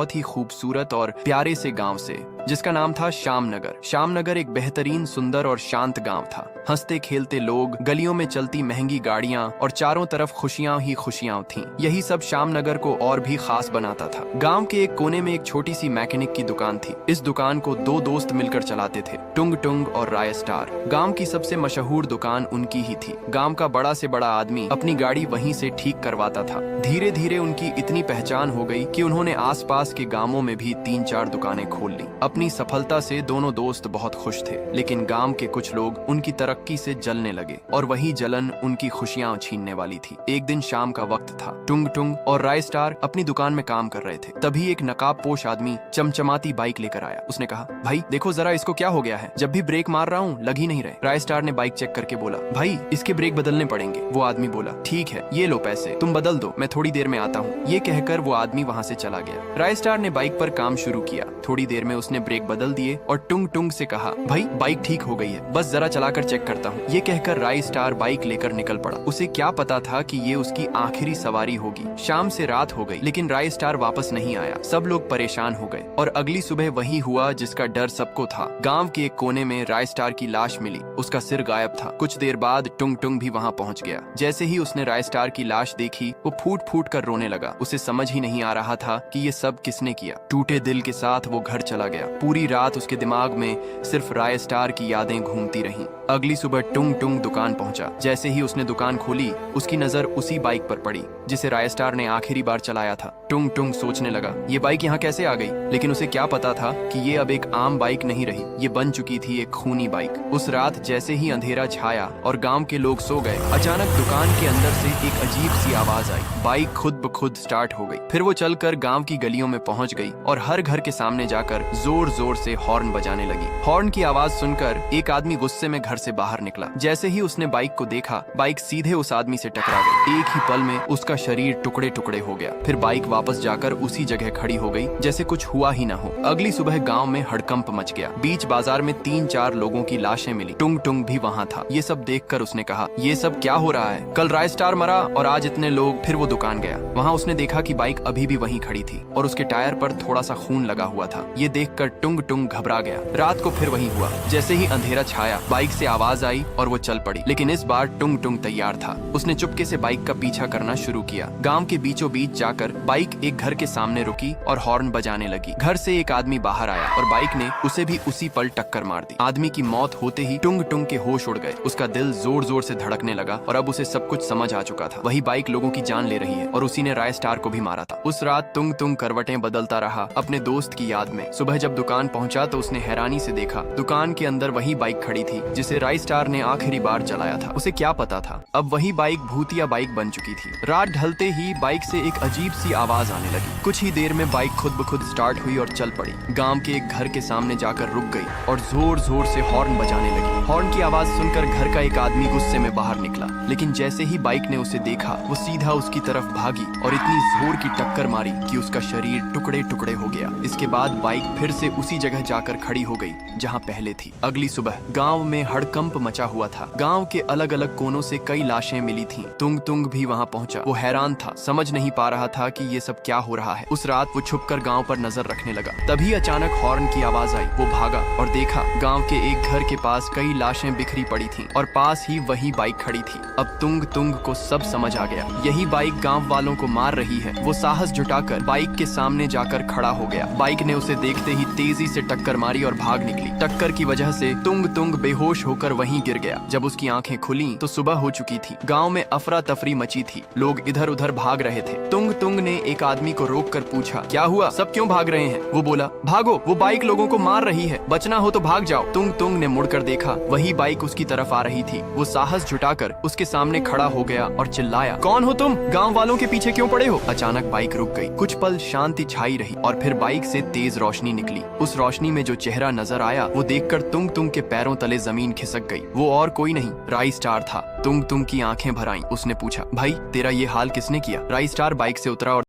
बहुत ही खूबसूरत और प्यारे से गांव से, जिसका नाम था श्यामनगर। श्यामनगर एक बेहतरीन, सुंदर और शांत गांव था। हंसते खेलते लोग, गलियों में चलती महंगी गाड़ियां और चारों तरफ खुशियां ही खुशियां थीं। यही सब श्यामनगर को और भी खास बनाता था। गांव के एक कोने में एक छोटी सी मैकेनिक की दुकान थी। इस दुकान को दो दोस्त मिलकर चलाते थे, टुंग टुंग और राय स्टार। गांव की सबसे मशहूर दुकान उनकी ही थी। गांव का बड़ा से बड़ा आदमी अपनी गाड़ी वहीं से ठीक करवाता था। धीरे धीरे उनकी इतनी पहचान हो गई कि उन्होंने आसपास के गांवों में भी 3-4 दुकानें खोल ली। अपनी सफलता से दोनों दोस्त बहुत खुश थे, लेकिन गांव के कुछ लोग उनकी तरक्की से जलने लगे और वही जलन उनकी खुशियां छीनने वाली थी। एक दिन शाम का वक्त था। टुंग टुंग और राय स्टार अपनी दुकान में काम कर रहे थे। तभी एक नकाबपोश आदमी चमचमाती बाइक लेकर आया। उसने कहा, भाई देखो जरा, इसको क्या हो गया है? जब भी ब्रेक मार रहा हूँ लग ही नहीं रहे। राय स्टार ने बाइक चेक करके बोला, भाई इसके ब्रेक बदलने पड़ेंगे। वो आदमी बोला, ठीक है, ये लो पैसे, तुम बदल दो, मैं थोड़ी देर में आता हूँ। ये कहकर वो आदमी वहाँ से चला गया। राय स्टार ने बाइक पर काम शुरू किया। थोड़ी देर में उसने ब्रेक बदल दिए और टुंग टुंग से कहा, भाई बाइक ठीक हो गई है, बस जरा चलाकर चेक करता हूँ। ये कहकर राय स्टार बाइक लेकर निकल पड़ा। उसे क्या पता था कि ये उसकी आखिरी सवारी होगी। शाम से रात हो गई, लेकिन राय स्टार वापस नहीं आया। सब लोग परेशान हो गए और अगली सुबह वही हुआ जिसका डर सबको था। गांव के एक कोने में राय स्टार की लाश मिली। उसका सिर गायब था। कुछ देर बाद टुंग टुंग भी वहाँ पहुँच गया। जैसे ही उसने राय स्टार की लाश देखी, वो फूट फूट कर रोने लगा। उसे समझ ही नहीं आ रहा था कि ये सब किसने किया। टूटे दिल के साथ वो घर चला गया। पूरी रात उसके दिमाग में सिर्फ राय स्टार की यादें घूमती रहीं। अगली सुबह टुंग टुंग दुकान पहुंचा। जैसे ही उसने दुकान खोली, उसकी नजर उसी बाइक पर पड़ी जिसे राय स्टार ने आखिरी बार चलाया था। टुंग टुंग सोचने लगा, ये बाइक यहाँ कैसे आ गई? लेकिन उसे क्या पता था कि ये अब एक आम बाइक नहीं रही, ये बन चुकी थी एक खूनी बाइक। उस रात जैसे ही अंधेरा छाया और गांव के लोग सो गए, अचानक दुकान के अंदर से एक अजीब सी आवाज आई। बाइक खुद ब खुद स्टार्ट हो गई। फिर वो चलकर गांव की गलियों में पहुंच गई और हर घर के सामने जाकर जोर जोर से हॉर्न बजाने लगी। हॉर्न की आवाज सुनकर एक आदमी गुस्से में घर से बाहर निकला। जैसे ही उसने बाइक को देखा, बाइक सीधे उस आदमी से टकरा गई। एक ही पल में उसका शरीर टुकड़े टुकड़े हो गया। फिर बाइक वापस जाकर उसी जगह खड़ी हो गई जैसे कुछ हुआ ही न हो। अगली सुबह गांव में हड़कंप मच गया। बीच बाजार में 3-4 लोगों की लाशें मिली। टुंग टुंग भी वहाँ था। ये सब देखकर उसने कहा, ये सब क्या हो रहा है? कल राय स्टार मरा और आज इतने लोग। फिर वो दुकान गया। वहाँ उसने देखा कि बाइक अभी भी वहीं खड़ी थी और उसके टायर पर थोड़ा सा खून लगा हुआ था। ये देखकर टुंग टुंग घबरा गया। रात को फिर वही हुआ। जैसे ही अंधेरा छाया, बाइक से आवाज आई और वो चल पड़ी। लेकिन इस बार टुंग टुंग तैयार था। उसने चुपके से बाइक का पीछा करना शुरू किया। गांव के बीचों बीच जाकर बाइक एक घर के सामने रुकी और हॉर्न बजाने लगी। घर से एक आदमी बाहर आया और बाइक ने उसे भी उसी पल टक्कर मार दी। आदमी की मौत होते ही टुंग टुंग के होश उड़ गए। उसका दिल जोर जोर से धड़कने लगा और अब उसे सब कुछ समझ आ चुका था। वही बाइक लोगों की जान ले रही है और उसी ने राय स्टार को भी मारा था। उस रात टुंग टुंग करवटें बदलता रहा अपने दोस्त की याद में। सुबह जब दुकान पहुंचा तो उसने हैरानी से देखा, दुकान के अंदर वही बाइक खड़ी थी जिसे राय स्टार ने आखिरी बार चलाया था। उसे क्या पता था, अब वही बाइक भूतिया बाइक बन चुकी थी। रात ढलते ही बाइक से एक अजीब सी आवाज आने लगी। कुछ ही देर में बाइक खुद ब खुद स्टार्ट हुई और चल पड़ी। गांव के एक घर के सामने जाकर रुक गई और जोर जोर से हॉर्न बजाने लगी। हॉर्न की आवाज सुनकर घर का एक आदमी गुस्से में बाहर निकला। लेकिन जैसे ही बाइक ने उसे देखा, वो सीधा उसकी तरफ भागी और इतनी जोर की टक्कर मारी कि उसका शरीर टुकड़े टुकड़े हो गया। इसके बाद बाइक फिर से उसी जगह जाकर खड़ी हो गई जहाँ पहले थी। अगली सुबह गांव में हड़कंप मचा हुआ था। गांव के अलग अलग कोनों से कई लाशें मिली थीं। टुंग टुंग भी वहां पहुंचा। वो हैरान था, समझ नहीं पा रहा था कि ये सब क्या हो रहा है। उस रात वो छुपकर गांव पर नजर रखने लगा। तभी अचानक हॉर्न की आवाज आई। वो भागा और देखा गांव के एक घर के पास कई लाशें बिखरी पड़ी थीं और पास ही वही बाइक खड़ी थी। अब टुंग टुंग को सब समझ आ गया। यही बाइक गांव वालों को मार रही है। वो साहस जुटाकर बाइक के सामने जाकर खड़ा हो गया। बाइक ने उसे देखते ही तेजी से टक्कर मारी और भाग निकली। टक्कर की वजह से टुंग टुंग बेहोश होकर वहीं गिर गया। जब उसकी आंखें खुली तो सुबह हो चुकी थी। गांव में अफरा तफरी मची थी। लोग इधर उधर भाग रहे थे। टुंग टुंग ने एक आदमी को रोककर पूछा, क्या हुआ, सब क्यों भाग रहे हैं? वो बोला, भागो, वो बाइक लोगों को मार रही है, बचना हो तो भाग जाओ। टुंग टुंग ने मुड़कर देखा, वही बाइक उसकी तरफ आ रही थी। वो साहस जुटाकर उसके सामने खड़ा हो गया और चिल्लाया, कौन हो तुम? गांव वालों के पीछे क्यों पड़े हो? अचानक बाइक रुक गई। कुछ पल शांति छाई रही और फिर बाइक से तेज रोशनी निकली। उस रोशनी में जो चेहरा नजर आया, वो देखकर टुंग टुंग के पैरों तले जमीन खिसक गई। वो और कोई नहीं, राय स्टार था। टुंग टुंग की आंखें भर आईं। उसने पूछा, भाई तेरा ये हाल किसने किया? राय स्टार बाइक से उतरा और